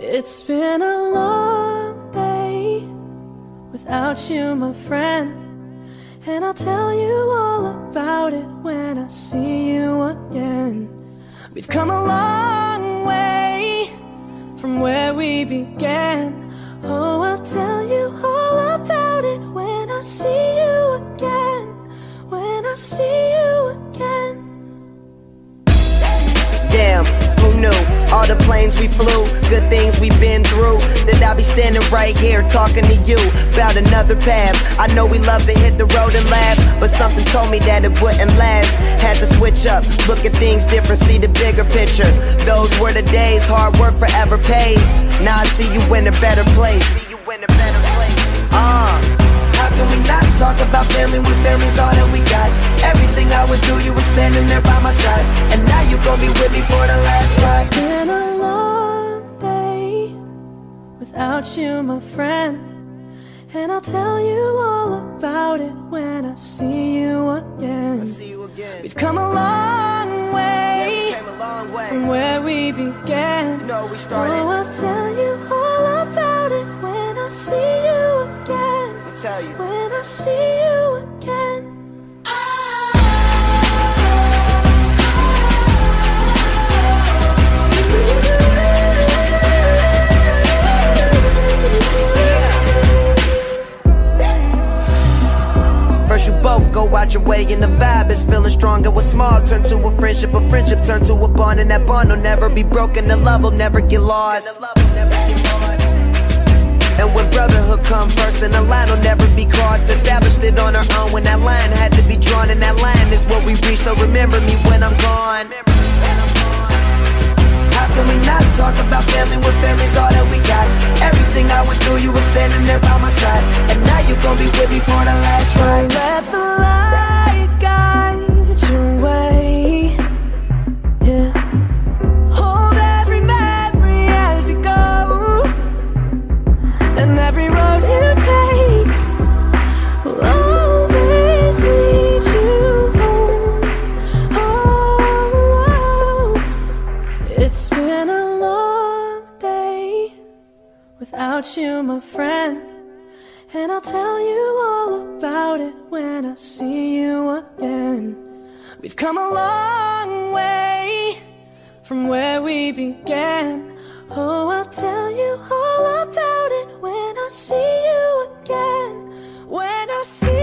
It's been a long day without you, my friend, and I'll tell you all about it when I see you again. We've come a long way from where we began. Oh, I'll tell you all about it when I see you again. When I see you again. Damn, who knew? All the planes we flew, good things we've been through, that I'll be standing right here talking to you about another path. I know we love to hit the road and laugh, but something told me that it wouldn't last. Had to switch up, look at things different, see the bigger picture. Those were the days, hard work forever pays. Now I see you in a better place. How can we not talk about family when family's all that we got? Everything I would do, you were standing there by my side, and now you gon' be with me for the last ride. It's been a long day without you, my friend, and I'll tell you all about it when I see you again. We've come a long way, from where we began. You know we started. Oh, I'll tell you all about it when I see you again. Tell you. When I see you again. First you both go out your way and the vibe is feeling strong. And what's small turn to a friendship turn to a bond, and that bond will never be broken, the love will never get lost. And when brotherhood come first, then the line will never be crossed. Established it on our own when that line had to be drawn, and that line is what we reach, so remember me when I'm gone. How can we not talk about family when family's all that we got? Everything I went through, you were standing there by my side, and now you gon' be with me for the last ride. Let the light guide your way, yeah. Hold every memory as you go, and every road you take will always lead you home. Oh, it's been a long day without you, my friend, and I'll tell you all about it when I see you again. We've come a long way from where we began. Oh, I'll tell you all about it when I see you again. When I see